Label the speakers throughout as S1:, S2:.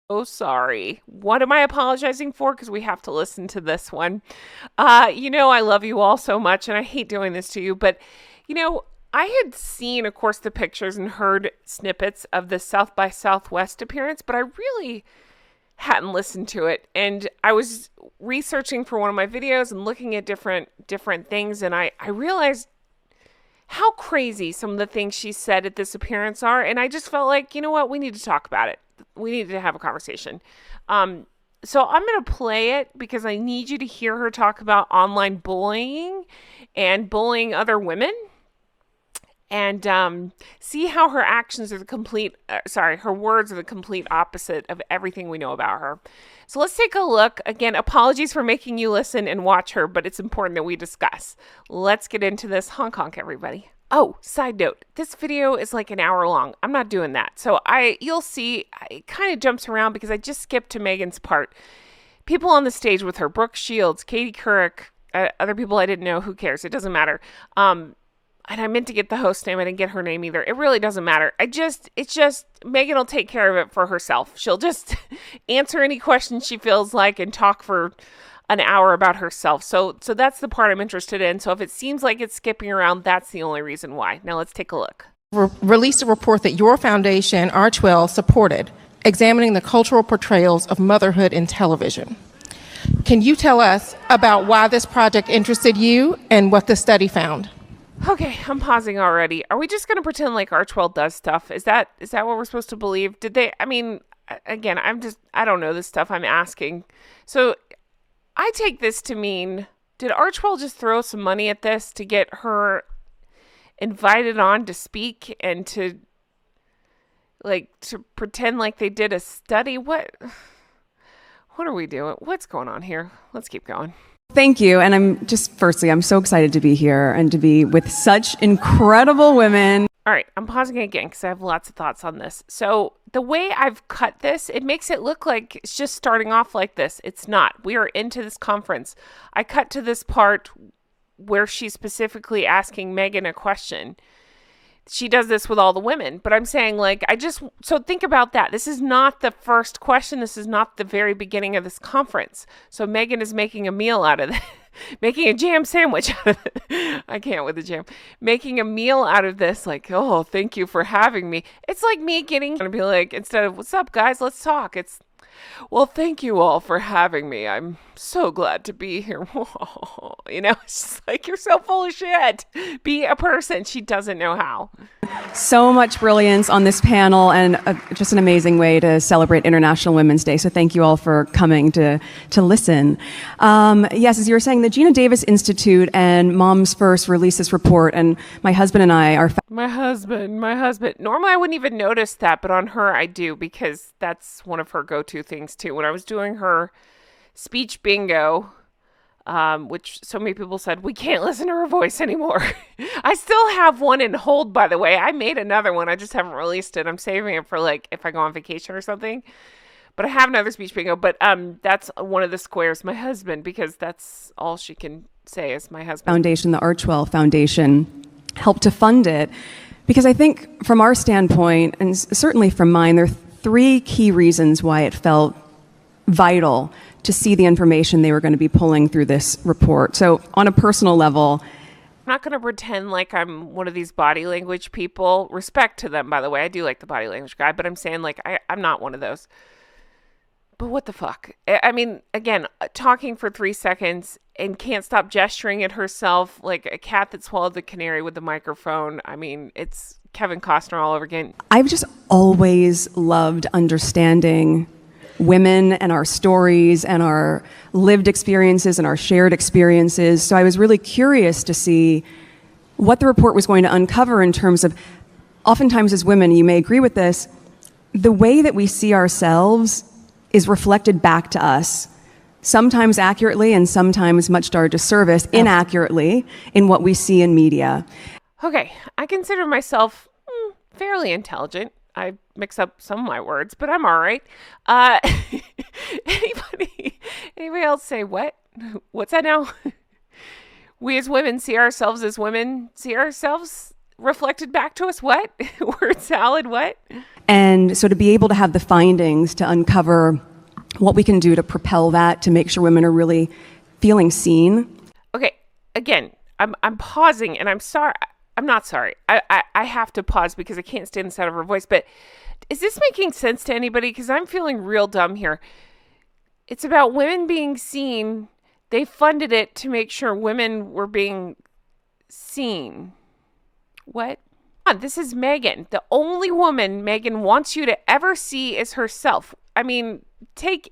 S1: Oh, sorry. What am I apologizing for? Because we have to listen to this one. I love you all so much, and I hate doing this to you, but you know, I had seen, of course, the pictures and heard snippets of the South by Southwest appearance, but I really hadn't listened to it. And I was researching for one of my videos and looking at different things, and I realized how crazy some of the things she said at this appearance are. And I just felt like, you know what, we need to talk about it. We need to have a conversation. So I'm going to play it because I need you to hear her talk about online bullying and bullying other women and see how her actions are her words are the complete opposite of everything we know about her. So let's take a look. Again, apologies for making you listen and watch her, but it's important that we discuss. Let's get into this. Honk honk, everybody. Oh, side note, this video is like an hour long. I'm not doing that. So you'll see, it kind of jumps around because I just skipped to Meghan's part. People on the stage with her, Brooke Shields, Katie Couric, other people I didn't know, who cares? It doesn't matter. And I meant to get the host name. I didn't get her name either. It really doesn't matter. It's just, Meghan will take care of it for herself. She'll just answer any questions she feels like and talk for an hour about herself. So that's the part I'm interested in. So if it seems like it's skipping around, that's the only reason why. Now let's take a look.
S2: Released a report that your foundation, R12, supported, examining the cultural portrayals of motherhood in television. Can you tell us about why this project interested you and what the study found?
S1: Okay, I'm pausing already. Are we just going to pretend like R12 does stuff? Is that what we're supposed to believe? Did they, again, I don't know this stuff I'm asking. So I take this to mean, did R12 just throw some money at this to get her invited on to speak and to pretend like they did a study? What are we doing? What's going on here? Let's keep going.
S3: Thank you. And I'm so excited to be here and to be with such incredible women.
S1: All right, I'm pausing again because I have lots of thoughts on this. So the way I've cut this, it makes it look like it's just starting off like this. It's not. We are into this conference. I cut to this part where she's specifically asking Meghan a question. She does this with all the women, but I'm saying so think about that. This is not the first question. This is not the very beginning of this conference. So Meghan is making a meal out of it, making a jam sandwich out of it. I can't with the jam. Making a meal out of this, oh, thank you for having me. It's like me to be like, instead of, what's up, guys, let's talk. It's, well, thank you all for having me. I'm so glad to be here. It's just like, you're so full of shit. Be a person. She doesn't know how.
S3: So much brilliance on this panel and just an amazing way to celebrate International Women's Day. So thank you all for coming to listen. Yes, as you were saying, the Gina Davis Institute and Moms First released this report, and my husband and I are...
S1: My husband. Normally I wouldn't even notice that, but on her I do, because that's one of her go-to things too. When I was doing her speech bingo, which so many people said, we can't listen to her voice anymore. I still have one in hold, by the way. I made another one. I just haven't released it. I'm saving it for if I go on vacation or something. But I have another speech bingo. But that's one of the squares, my husband, because that's all she can say is my husband.
S3: Foundation, the R12 Foundation, helped to fund it. Because I think from our standpoint, and certainly from mine, there are three key reasons why it felt vital to see the information they were going to be pulling through this report. So on a personal level,
S1: I'm not going to pretend like I'm one of these body language people. Respect to them, by the way. I do like the body language guy, but I'm saying I'm not one of those. But what the fuck? I mean, again, talking for 3 seconds and can't stop gesturing at herself like a cat that swallowed the canary with the microphone. I mean, it's Kevin Costner all over again.
S3: I've just always loved understanding women and our stories and our lived experiences and our shared experiences. So I was really curious to see what the report was going to uncover in terms of, oftentimes as women, you may agree with this, the way that we see ourselves is reflected back to us, sometimes accurately and sometimes, much to our disservice, inaccurately in what we see in media.
S1: Okay, I consider myself fairly intelligent. I mix up some of my words, but I'm all right. Anybody else say what? What's that now? We as women see ourselves as women, see ourselves reflected back to us? What? Word salad, what?
S3: And so to be able to have the findings to uncover what we can do to propel that, to make sure women are really feeling seen.
S1: Okay, again, I'm pausing, and I'm sorry. I'm not sorry. I have to pause because I can't stand the sound of her voice. But is this making sense to anybody? Because I'm feeling real dumb here. It's about women being seen. They funded it to make sure women were being seen. What? This is Meghan. The only woman Meghan wants you to ever see is herself. I mean, take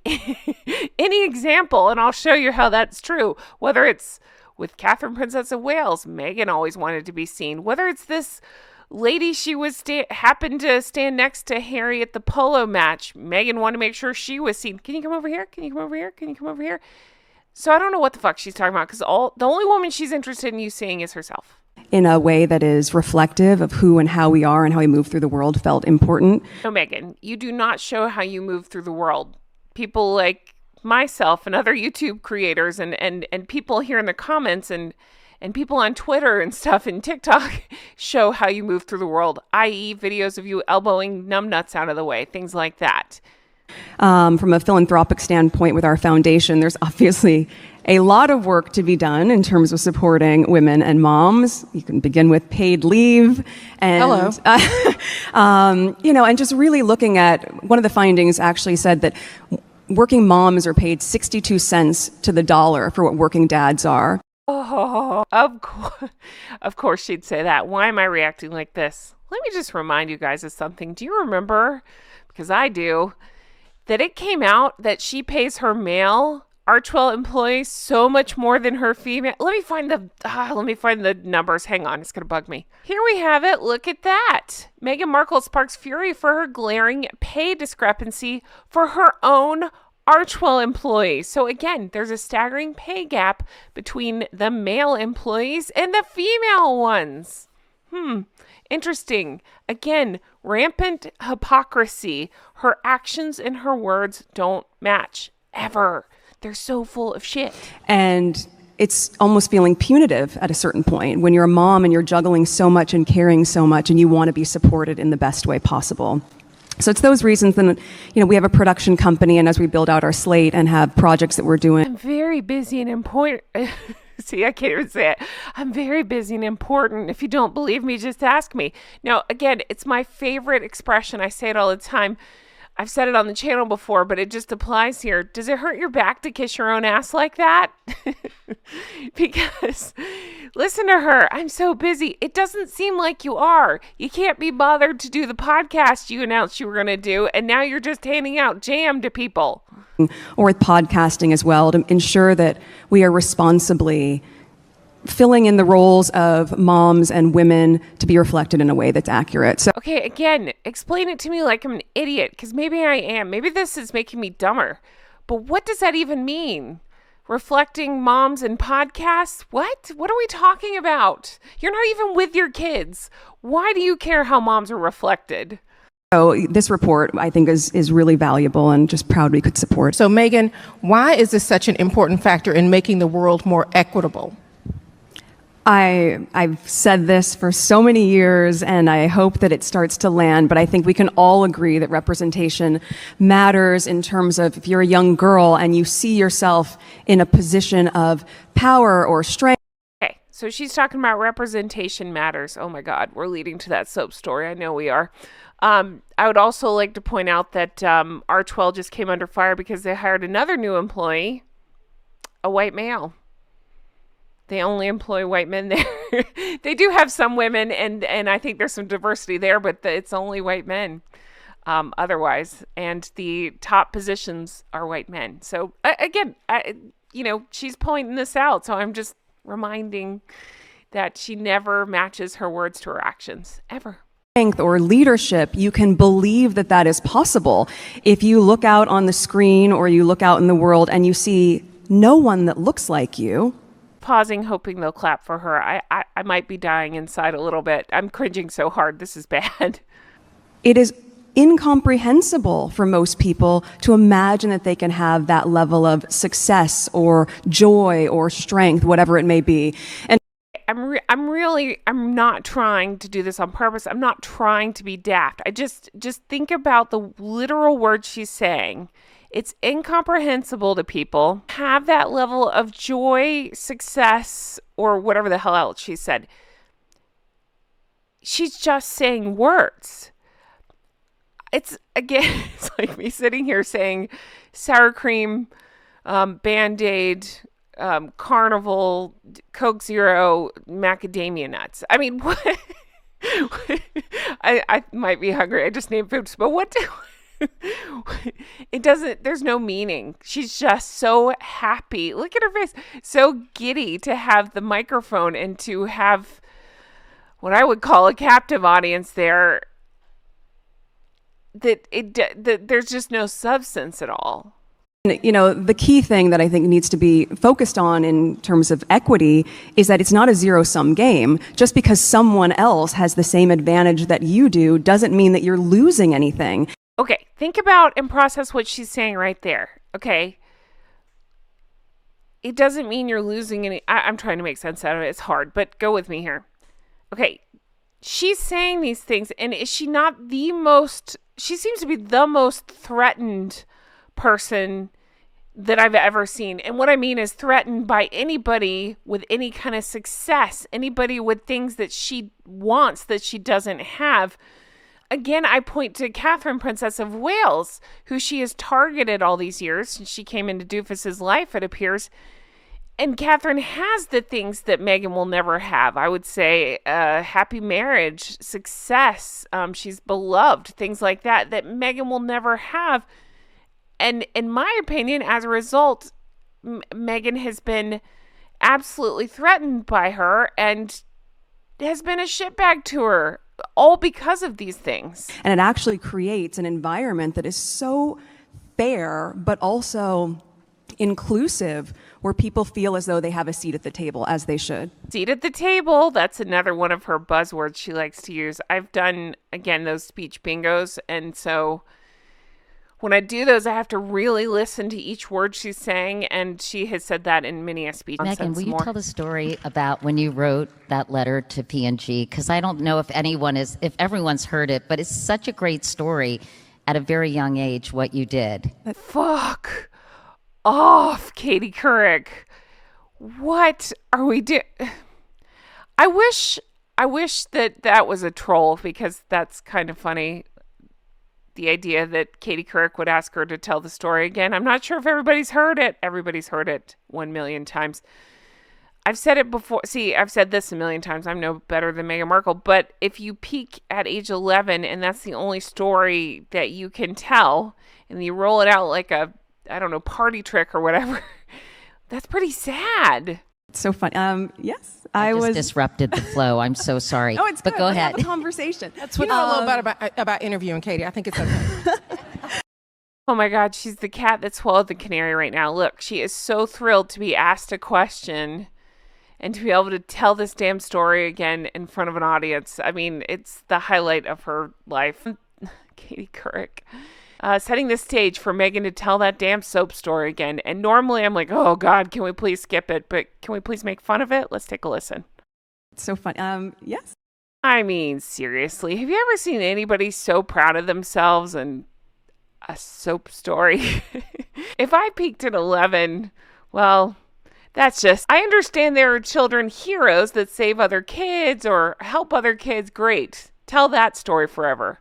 S1: any example and I'll show you how that's true. Whether it's with Catherine, Princess of Wales, Meghan always wanted to be seen. Whether it's this lady she was happened to stand next to Harry at the polo match, Meghan wanted to make sure she was seen. Can you come over here? Can you come over here? Can you come over here? So I don't know what the fuck she's talking about because the only woman she's interested in you seeing is herself.
S3: In a way that is reflective of who and how we are and how we move through the world felt important.
S1: No, Meghan, you do not show how you move through the world. People like myself and other YouTube creators and people here in the comments and people on Twitter and stuff and TikTok show how you move through the world, i.e. videos of you elbowing numbnuts out of the way, things like that.
S3: From a philanthropic standpoint with our foundation, there's obviously a lot of work to be done in terms of supporting women and moms. You can begin with paid leave and, and just really looking at, one of the findings actually said that working moms are paid 62 cents to the dollar for what working dads are.
S1: Oh, of course she'd say that. Why am I reacting like this? Let me just remind you guys of something. Do you remember, because I do, that it came out that she pays her male Archwell employees so much more than her female? Let me find the numbers. Hang on, it's gonna bug me. Here we have it. Look at that. Meghan Markle sparks fury for her glaring pay discrepancy for her own Archwell employees. So again, there's a staggering pay gap between the male employees and the female ones. Interesting. Again, rampant hypocrisy. Her actions and her words don't match ever. They're so full of shit.
S3: And it's almost feeling punitive at a certain point when you're a mom and you're juggling so much and caring so much and you want to be supported in the best way possible. So it's those reasons that, we have a production company, and as we build out our slate and have projects that we're doing.
S1: I'm very busy and important. See, I can't even say it. I'm very busy and important. If you don't believe me, just ask me. Now, again, it's my favorite expression. I say it all the time. I've said it on the channel before, but it just applies here. Does it hurt your back to kiss your own ass like that? Because listen to her. I'm so busy. It doesn't seem like you are. You can't be bothered to do the podcast you announced you were going to do, and now you're just handing out jam to people.
S3: Or with podcasting as well, to ensure that we are responsibly filling in the roles of moms and women to be reflected in a way that's accurate. So,
S1: okay, again, explain it to me like I'm an idiot, because maybe I am. Maybe this is making me dumber. But what does that even mean? Reflecting moms and podcasts? What? What are we talking about? You're not even with your kids. Why do you care how moms are reflected?
S3: So this report, I think, is really valuable and just proud we could support.
S2: So Meghan, why is this such an important factor in making the world more equitable?
S3: I've said this for so many years, and I hope that it starts to land, but I think we can all agree that representation matters in terms of if you're a young girl and you see yourself in a position of power or strength.
S1: Okay, so she's talking about representation matters. Oh my God, we're leading to that soap story. I know we are. I would also like to point out that Archwell just came under fire because they hired another new employee, a white male. They only employ white men there. They do have some women, and I think there's some diversity there, but it's only white men otherwise. And the top positions are white men. So again, she's pointing this out. So I'm just reminding that she never matches her words to her actions, ever.
S3: Or leadership, you can believe that that is possible. If you look out on the screen or you look out in the world and you see no one that looks like you.
S1: Pausing, hoping they'll clap for her. I might be dying inside a little bit. I'm cringing so hard. This is bad.
S3: It is incomprehensible for most people to imagine that they can have that level of success or joy or strength, whatever it may be. And
S1: I'm not trying to do this on purpose. I'm not trying to be daft. I just think about the literal words she's saying. It's incomprehensible to people. Have that level of joy, success, or whatever the hell else she said. She's just saying words. It's like me sitting here saying sour cream, Band-Aid, Carnival, Coke Zero, macadamia nuts. I mean, what? I might be hungry. I just named foods, but what do it doesn't, there's no meaning. She's just so happy. Look at her face. So giddy to have the microphone and to have what I would call a captive audience there. That there's just no substance at all.
S3: You know, the key thing that I think needs to be focused on in terms of equity is that it's not a zero-sum game. Just because someone else has the same advantage that you do doesn't mean that you're losing anything.
S1: Okay, think about and process what she's saying right there. Okay. It doesn't mean you're losing any. I'm trying to make sense out of it. It's hard, but go with me here. Okay. She's saying these things, and is she not the most, she seems to be the most threatened person that I've ever seen. And what I mean is threatened by anybody with any kind of success, anybody with things that she wants that she doesn't have. Again, I point to Catherine, Princess of Wales, who she has targeted all these years since she came into Doofus's life, it appears. And Catherine has the things that Meghan will never have. I would say happy marriage, success, she's beloved, things like that Meghan will never have. And in my opinion, as a result, Meghan has been absolutely threatened by her and has been a shitbag to her, all because of these things.
S3: And it actually creates an environment that is so fair, but also inclusive, where people feel as though they have a seat at the table, as they should.
S1: Seat at the table, that's another one of her buzzwords she likes to use. I've done, again, those speech bingos, and so when I do those, I have to really listen to each word she's saying, and she has said that in many a speech.
S4: Meghan, will you tell the story about when you wrote that letter to P&G? Because I don't know if everyone's heard it, but it's such a great story at a very young age, what you did.
S1: Fuck off, Katie Couric. What are we doing? I wish that was a troll, because that's kind of funny. The idea that Katie Couric would ask her to tell the story again. I'm not sure if everybody's heard it. Everybody's heard it 1 million times. I've said it before. See, I've said this a million times. I'm no better than Meghan Markle. But if you peak at age 11 and that's the only story that you can tell, and you roll it out like a, I don't know, party trick or whatever, that's pretty sad.
S3: It's so fun. Yes.
S4: I just disrupted the flow. I'm so sorry.
S3: Oh, it's
S4: but
S3: good.
S4: go
S3: Let's
S4: ahead.
S3: have a conversation.
S2: That's what I love about interviewing Katie. I think it's okay.
S1: Oh my God, she's the cat that swallowed the canary right now. Look, she is so thrilled to be asked a question and to be able to tell this damn story again in front of an audience. I mean, it's the highlight of her life. Katie Couric. Setting the stage for Meghan to tell that damn soap story again. And normally I'm like, oh God, can we please skip it? But can we please make fun of it? Let's take a listen.
S3: It's so fun. Yes.
S1: I mean, seriously, have you ever seen anybody so proud of themselves and a soap story? If I peaked at 11, well, that's just, I understand there are children heroes that save other kids or help other kids. Great. Tell that story forever.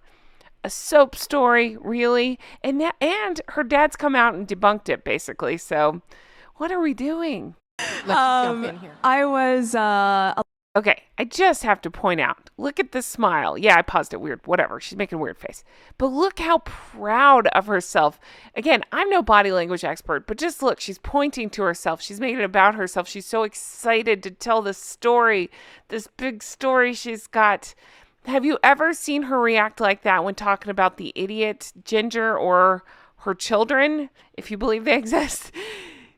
S1: A soap story, really? And her dad's come out and debunked it, basically. So what are we doing?
S2: Let's jump in here.
S3: I was...
S1: Okay, I just have to point out, look at the smile. Yeah, I paused it weird, whatever. She's making a weird face. But look how proud of herself. Again, I'm no body language expert, but just look, she's pointing to herself. She's making it about herself. She's so excited to tell this story, this big story she's got. Have you ever seen her react like that when talking about the idiot Ginger or her children, if you believe they exist?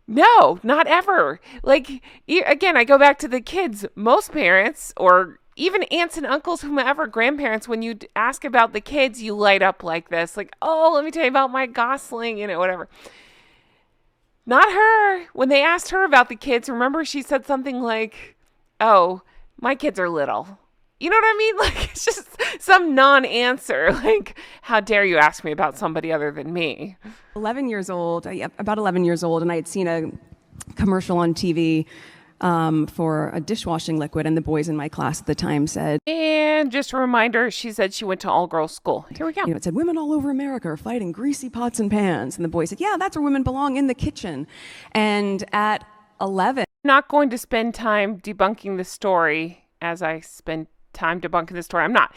S1: No, not ever. Like, again, I go back to the kids. Most parents, or even aunts and uncles, whomever, grandparents, when you ask about the kids, you light up like this. Like, oh, let me tell you about my Gosling, whatever. Not her. When they asked her about the kids, remember she said something like, oh, My kids are little. You know what I mean? Like, it's just some non-answer. Like, how dare you ask me about somebody other than me?
S3: 11 years old, about 11 years old, and I had seen a commercial on TV for a dishwashing liquid, and the boys in my class at the time said,
S1: And just a reminder, she said she went to all-girls school. Here we go.
S3: it said, women all over America are fighting greasy pots and pans. And the boy said, yeah, that's where women belong, in the kitchen. And at 11,
S1: I'm not going to spend time debunking the story as I spend time debunking the story. I'm not.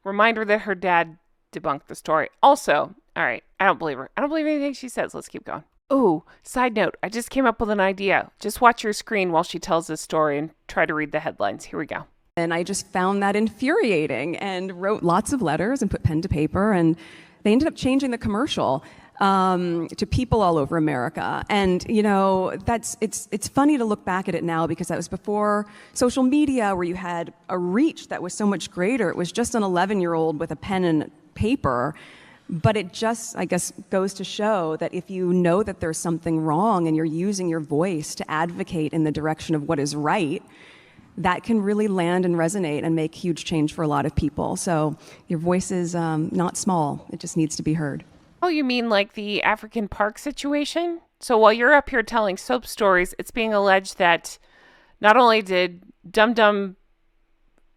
S1: Reminder that her dad debunked the story. Also, all right, I don't believe her. I don't believe anything she says. Let's keep going. Oh, side note, I just came up with an idea. Just watch your screen while she tells this story and try to read the headlines. Here we go.
S3: and I just found that infuriating and wrote lots of letters and put pen to paper, and they ended up changing the commercial to people all over America. And it's funny to look back at it now, because that was before social media, where you had a reach that was so much greater. It was just an 11-year-old with a pen and paper. But it just, I guess, goes to show that if you know that there's something wrong and you're using your voice to advocate in the direction of what is right, that can really land and resonate and make huge change for a lot of people. So your voice is not small. It just needs to be heard.
S1: Oh, you mean like the African Park situation? So while you're up here telling soap stories, it's being alleged that not only did Dum Dum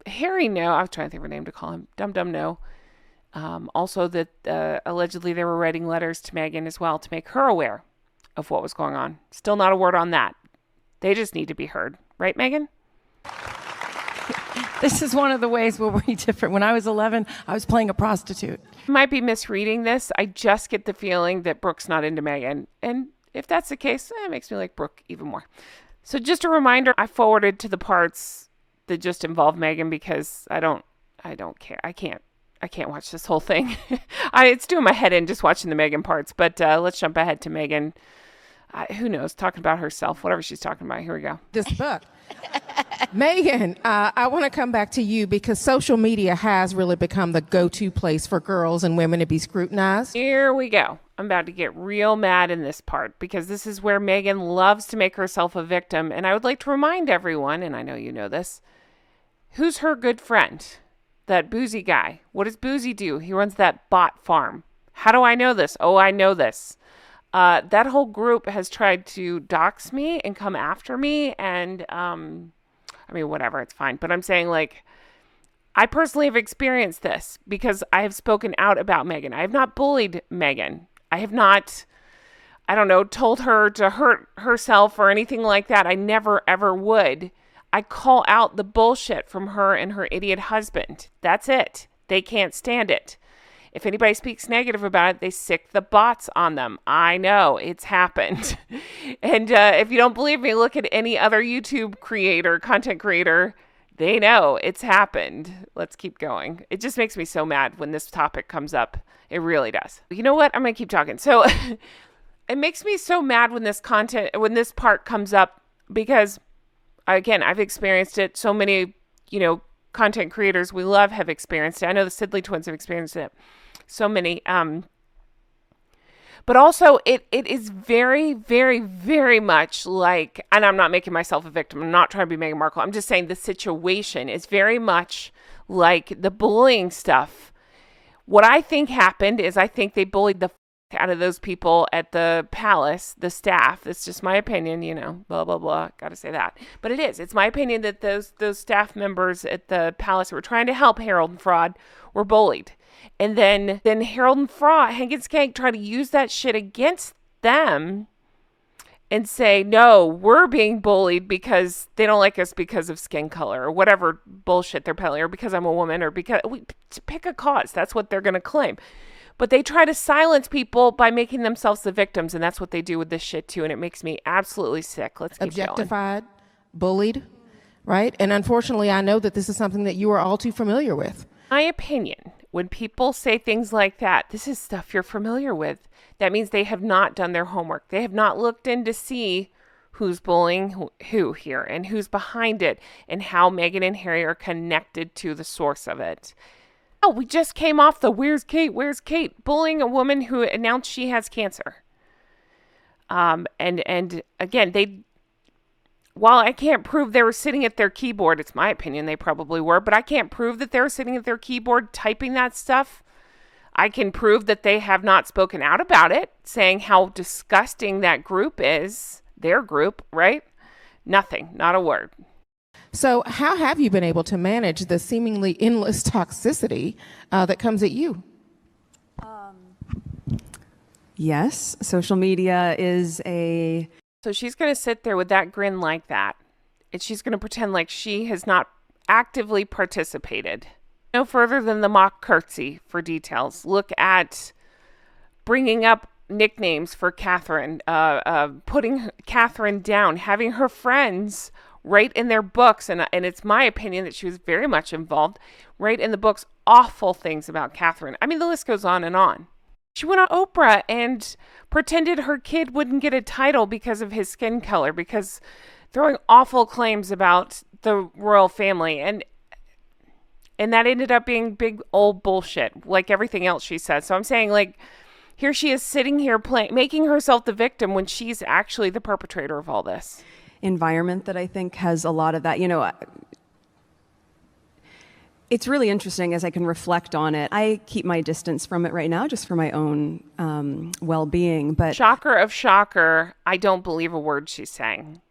S1: Harry know, I was trying to think of a name to call him, Dum Dum know, also that allegedly they were writing letters to Meghan as well to make her aware of what was going on. Still not a word on that. They just need to be heard. Right, Meghan?
S2: This is one of the ways where we're different. When I was 11, I was playing a prostitute.
S1: Might be misreading this. I just get the feeling that Brooke's not into Meghan. And if that's the case, it makes me like Brooke even more. So just a reminder, I forwarded to the parts that just involve Meghan because I don't care. I can't watch this whole thing. It's doing my head in just watching the Meghan parts. But let's jump ahead to Meghan. Who knows? Talking about herself, whatever she's talking about. Here we go.
S2: This book. Meghan, I want to come back to you because social media has really become the go-to place for girls and women to be scrutinized.
S1: Here we go. I'm about to get real mad in this part because this is where Meghan loves to make herself a victim. And I would like to remind everyone, and I know you know this, who's her good friend? That Boozy guy. What does Boozy do? He runs that bot farm. How do I know this? Oh, I know this. That whole group has tried to dox me and come after me. And, whatever, it's fine. But I'm saying, I personally have experienced this because I have spoken out about Meghan. I have not bullied Meghan. I have not, told her to hurt herself or anything like that. I never, ever would. I call out the bullshit from her and her idiot husband. That's it. They can't stand it. If anybody speaks negative about it, they sick the bots on them. I know. It's happened. And if you don't believe me, look at any other YouTube creator, content creator. They know it's happened. Let's keep going. It just makes me so mad when this topic comes up. It really does. You know what? I'm going to keep talking. So it makes me so mad when this part comes up because, again, I've experienced it. So many, content creators we love have experienced it. I know the Sidley twins have experienced it. So many. But also, it is very, very, very much like, and I'm not making myself a victim. I'm not trying to be Meghan Markle. I'm just saying the situation is very much like the bullying stuff. What I think happened is I think they bullied the out of those people at the palace, the staff. It's just my opinion, blah, blah, blah. Got to say that. But it is. It's my opinion that those staff members at the palace who were trying to help Harold and Fraud were bullied. And then Harold and Fraud, Hank and Skank, try to use that shit against them and say, no, we're being bullied because they don't like us because of skin color or whatever bullshit they're peddling, or because I'm a woman, or because to pick a cause. That's what they're going to claim. But they try to silence people by making themselves the victims, and that's what they do with this shit too, and it makes me absolutely sick. Let's keep
S2: Objectified, bullied, right? And unfortunately, I know that this is something that you are all too familiar with.
S1: My opinion, when people say things like that, this is stuff you're familiar with. That means they have not done their homework. They have not looked in to see who's bullying who here and who's behind it and how Meghan and Harry are connected to the source of it. Oh, we just came off the where's Kate bullying a woman who announced she has cancer. And again, while I can't prove they were sitting at their keyboard, it's my opinion they probably were, but I can't prove that they were sitting at their keyboard typing that stuff. I can prove that they have not spoken out about it, saying how disgusting that group is, their group, right? Nothing, not a word.
S2: So how have you been able to manage the seemingly endless toxicity that comes at you?
S3: Yes, social media is a...
S1: So she's going to sit there with that grin like that, and she's going to pretend like she has not actively participated. No further than the mock curtsy for details. Look at bringing up nicknames for Catherine, putting Catherine down, having her friends write in their books, and it's my opinion that she was very much involved, write in the books awful things about Catherine. I mean, the list goes on and on. She went on Oprah and pretended her kid wouldn't get a title because of his skin color, because throwing awful claims about the royal family. And that ended up being big old bullshit, like everything else she said. So I'm saying, like, here she is sitting here making herself the victim when she's actually the perpetrator of all this.
S3: Environment that I think has a lot of that. It's really interesting as I can reflect on it. I keep my distance from it right now just for my own well-being. But
S1: shocker of shocker, I don't believe a word she's saying.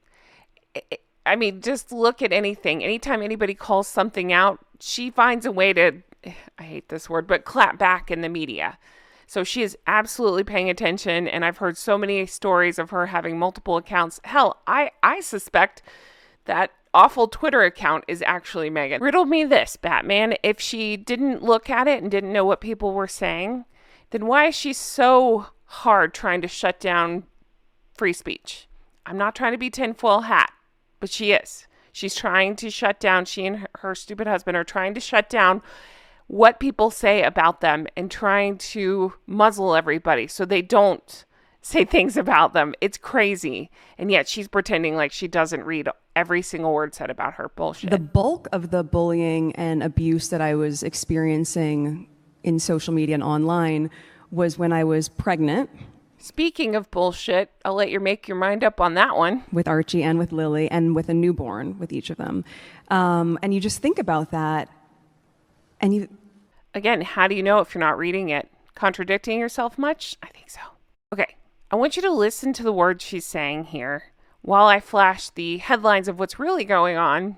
S1: I mean, just look at anything. Anytime anybody calls something out, she finds a way to, I hate this word, but clap back in the media. So she is absolutely paying attention, and I've heard so many stories of her having multiple accounts. Hell, I suspect that awful Twitter account is actually Meghan. Riddle me this, Batman. If she didn't look at it and didn't know what people were saying, then why is she so hard trying to shut down free speech? I'm not trying to be tinfoil hat, but she is. She's trying to shut down, she and her stupid husband are trying to shut down what people say about them and trying to muzzle everybody so they don't say things about them. It's crazy. And yet she's pretending like she doesn't read every single word said about her. Bullshit.
S3: The bulk of the bullying and abuse that I was experiencing in social media and online was when I was pregnant.
S1: Speaking of bullshit, I'll let you make your mind up on that one.
S3: With Archie and with Lily and with a newborn with each of them. And you just think about that. And you...
S1: Again, how do you know if you're not reading it? Contradicting yourself much? I think so. Okay. I want you to listen to the words she's saying here while I flash the headlines of what's really going on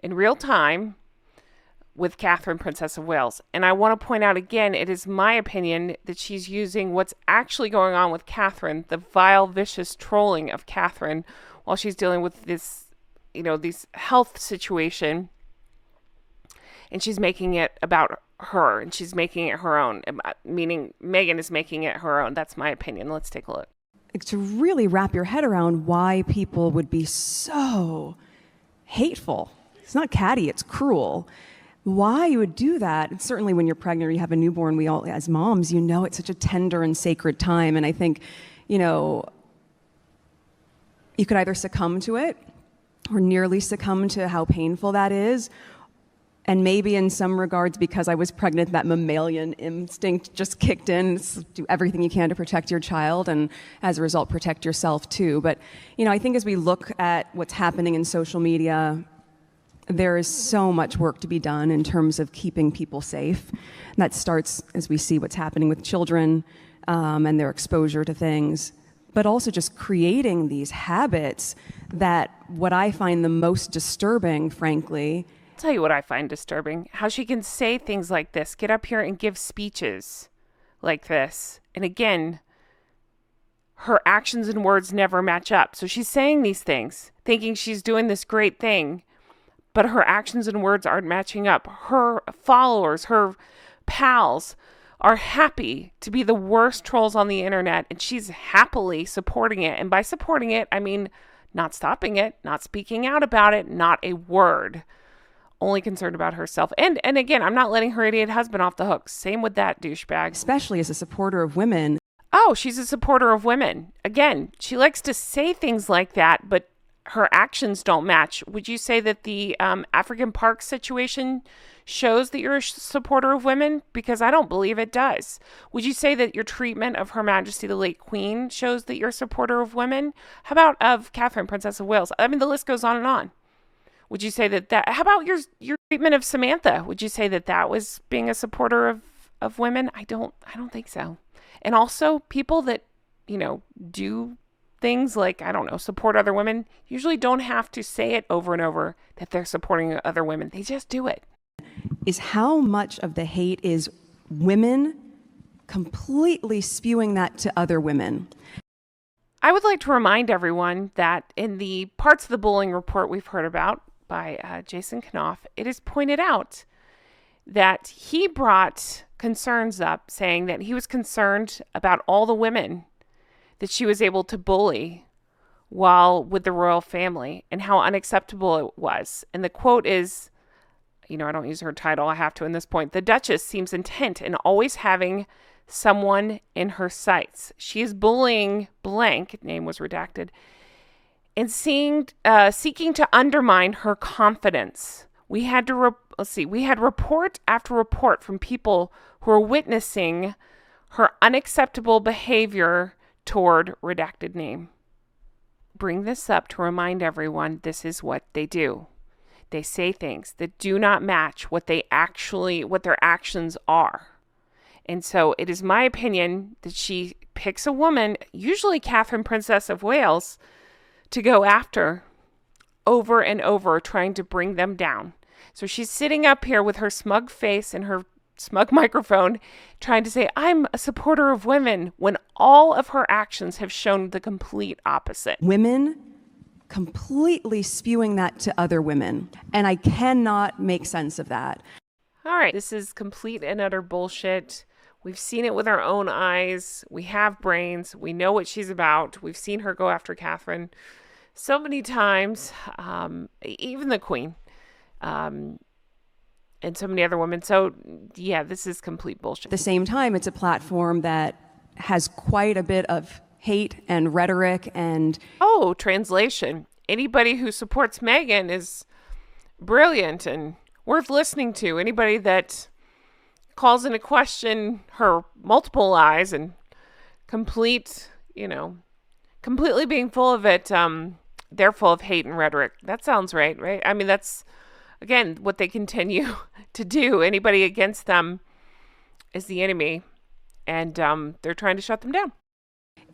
S1: in real time with Catherine, Princess of Wales. And I want to point out again, it is my opinion that she's using what's actually going on with Catherine, the vile, vicious trolling of Catherine, while she's dealing with this, this health situation. And she's making it about her, and she's making it her own, meaning Meghan is making it her own. That's my opinion. Let's take a look.
S3: To really wrap your head around why people would be so hateful. It's not catty, it's cruel. Why you would do that, and certainly when you're pregnant or you have a newborn, we all, as moms, it's such a tender and sacred time. And I think, you could either succumb to it or nearly succumb to how painful that is. And maybe in some regards, because I was pregnant, that mammalian instinct just kicked in. Do everything you can to protect your child, and as a result, protect yourself too. But, I think as we look at what's happening in social media, there is so much work to be done in terms of keeping people safe. And that starts as we see what's happening with children and their exposure to things, but also just creating these habits that what I find the most disturbing, frankly,
S1: tell you what I find disturbing, how she can say things like this, get up here and give speeches like this. And again, her actions and words never match up. So she's saying these things, thinking she's doing this great thing, but her actions and words aren't matching up. Her followers, her pals are happy to be the worst trolls on the internet, and she's happily supporting it. And by supporting it, I mean not stopping it, not speaking out about it, not a word. Only concerned about herself. And again, I'm not letting her idiot husband off the hook. Same with that douchebag.
S3: Especially as a supporter of women.
S1: Oh, she's a supporter of women. Again, she likes to say things like that, but her actions don't match. Would you say that the African Park situation shows that you're a supporter of women? Because I don't believe it does. Would you say that your treatment of Her Majesty the late Queen shows that you're a supporter of women? How about of Catherine, Princess of Wales? I mean, the list goes on and on. Would you say that how about your treatment of Samantha? Would you say that was being a supporter of women? I don't think so. And also people that, do things like, I don't know, support other women, usually don't have to say it over and over that they're supporting other women. They just do it.
S3: Is how much of the hate is women completely spewing that to other women.
S1: I would like to remind everyone that in the parts of the bullying report we've heard about by Jason Knopf, it is pointed out that he brought concerns up, saying that he was concerned about all the women that she was able to bully while with the royal family and how unacceptable it was. And the quote is, I don't use her title, I have to in this point, "The Duchess seems intent in always having someone in her sights. She is bullying blank," name was redacted, "and seeking to undermine her confidence. We had report after report from people who are witnessing her unacceptable behavior toward redacted name. Bring this up to remind everyone this is what they do. They say things that do not match what their actions are. And so it is my opinion that she picks a woman, usually Catherine, Princess of Wales, to go after over and over, trying to bring them down. So she's sitting up here with her smug face and her smug microphone trying to say, I'm a supporter of women, when all of her actions have shown the complete opposite.
S3: Women completely spewing that to other women. And I cannot make sense of that.
S1: All right, this is complete and utter bullshit. We've seen it with our own eyes. We have brains. We know what she's about. We've seen her go after Catherine so many times, even the Queen, and so many other women. So, yeah, this is complete bullshit.
S3: At the same time, it's a platform that has quite a bit of hate and rhetoric and...
S1: Oh, translation. Anybody who supports Meghan is brilliant and worth listening to. Anybody that calls into question her multiple lies and completely being full of it, they're full of hate and rhetoric. That sounds right? I mean, that's, again, what they continue to do. Anybody against them is the enemy, and they're trying to shut them down.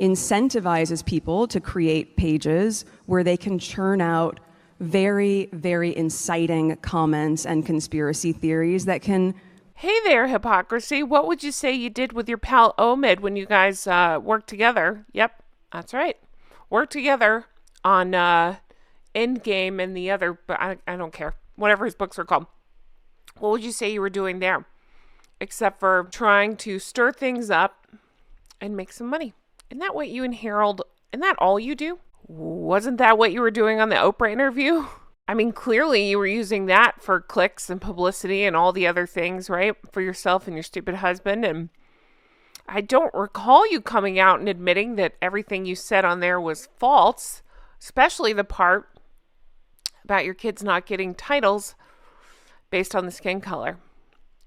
S3: Incentivizes people to create pages where they can churn out very, very inciting comments and conspiracy theories that can...
S1: Hey there, Hypocrisy. What would you say you did with your pal Omid when you guys worked together? Yep, that's right. Worked together on Endgame and the other, but I don't care. Whatever his books are called. What would you say you were doing there? Except for trying to stir things up and make some money. Isn't that what you and Harold, isn't that all you do? Wasn't that what you were doing on the Oprah interview? I mean, clearly you were using that for clicks and publicity and all the other things, right? For yourself and your stupid husband. And I don't recall you coming out and admitting that everything you said on there was false, especially the part about your kids not getting titles based on the skin color.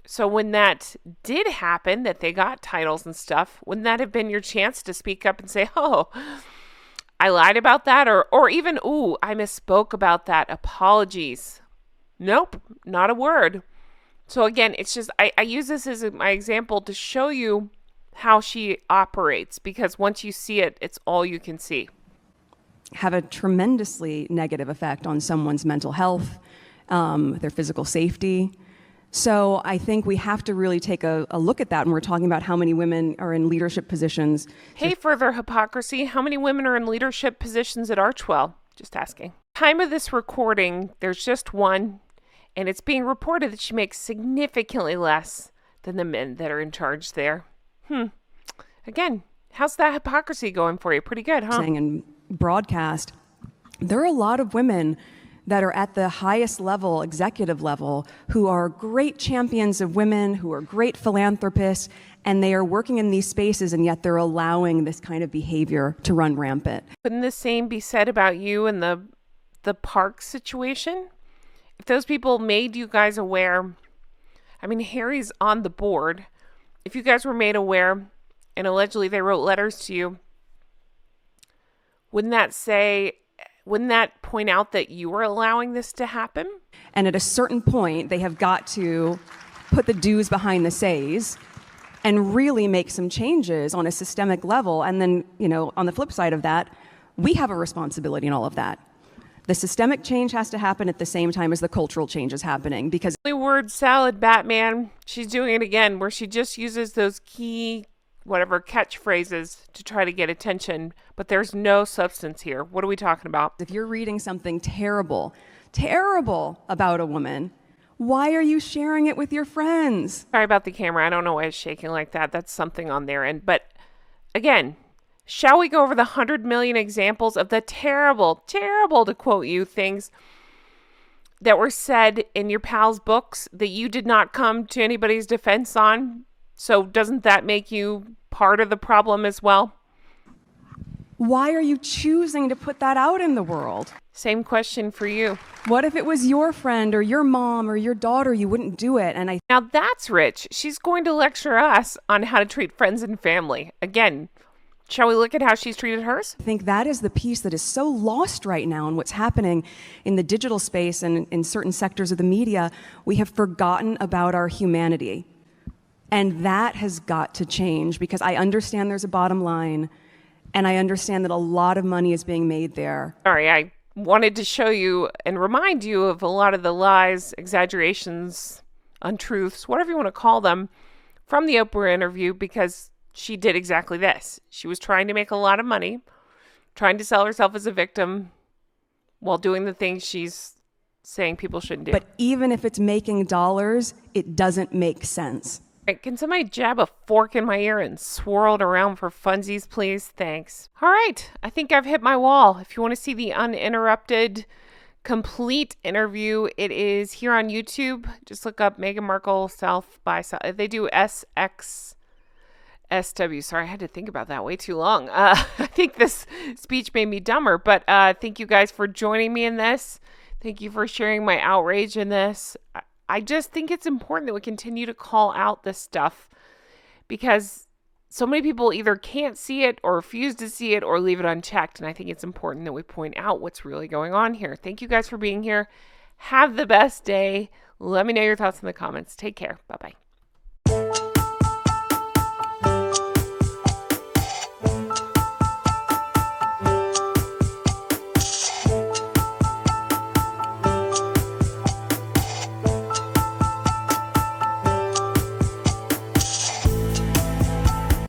S1: So when that did happen, that they got titles and stuff, wouldn't that have been your chance to speak up and say, oh, I lied about that? Or even, ooh, I misspoke about that. Apologies. Nope, not a word. So again, it's just, I use this as my example to show you how she operates, because once you see it, it's all you can see.
S3: Have a tremendously negative effect on someone's mental health, their physical safety. So I think we have to really take a look at that when we're talking about how many women are in leadership positions.
S1: Hey, further Hypocrisy, how many women are in leadership positions at Archwell? Just asking. Time of this recording, there's just one, and it's being reported that she makes significantly less than the men that are in charge there. Again, how's that hypocrisy going for you? Pretty good, huh?
S3: Saying in broadcast, there are a lot of women that are at the highest level, executive level, who are great champions of women, who are great philanthropists, and they are working in these spaces, and yet they're allowing this kind of behavior to run rampant.
S1: Couldn't the same be said about you and the the park situation, if those people made you guys aware, I mean, Harry's on the board. If you guys were made aware and allegedly they wrote letters to you, wouldn't that point out that you were allowing this to happen?
S3: And at a certain point, they have got to put the do's behind the says and really make some changes on a systemic level. And then, on the flip side of that, we have a responsibility in all of that. The systemic change has to happen at the same time as the cultural change is happening, because
S1: word salad Batman, she's doing it again, where she just uses those key catchphrases to try to get attention, but there's no substance here. What are we talking about?
S3: if you're reading something terrible about a woman, why are you sharing it with your friends?
S1: Sorry about the camera. I don't know why it's shaking like that. That's something on there. But again, shall we go over the 100 million examples of the terrible, to quote you, things that were said in your pal's books that you did not come to anybody's defense on? So doesn't that make you part of the problem as well?
S3: Why are you choosing to put that out in the world?
S1: Same question for you.
S3: What if it was your friend or your mom or your daughter? You wouldn't do it. And
S1: Now that's rich. She's going to lecture us on how to treat friends and family. Again, shall we look at how she's treated hers?
S3: I think that is the piece that is so lost right now in what's happening in the digital space and in certain sectors of the media. We have forgotten about our humanity. And that has got to change, because I understand there's a bottom line, and I understand that a lot of money is being made there.
S1: Sorry, I wanted to show you and remind you of a lot of the lies, exaggerations, untruths, whatever you want to call them, from the Oprah interview, because she did exactly this. She was trying to make a lot of money, trying to sell herself as a victim while doing the things she's saying people shouldn't do.
S3: But even if it's making dollars, it doesn't make sense.
S1: Right, can somebody jab a fork in my ear and swirl it around for funsies, please? Thanks. All right, I think I've hit my wall. If you want to see the uninterrupted, complete interview, it is here on YouTube. Just look up Meghan Markle South by South. They do SXSW. Sorry, I had to think about that way too long. I think this speech made me dumber, but thank you guys for joining me in this. Thank you for sharing my outrage in this. I just think it's important that we continue to call out this stuff, because so many people either can't see it or refuse to see it or leave it unchecked. And I think it's important that we point out what's really going on here. Thank you guys for being here. Have the best day. Let me know your thoughts in the comments. Take care. Bye-bye.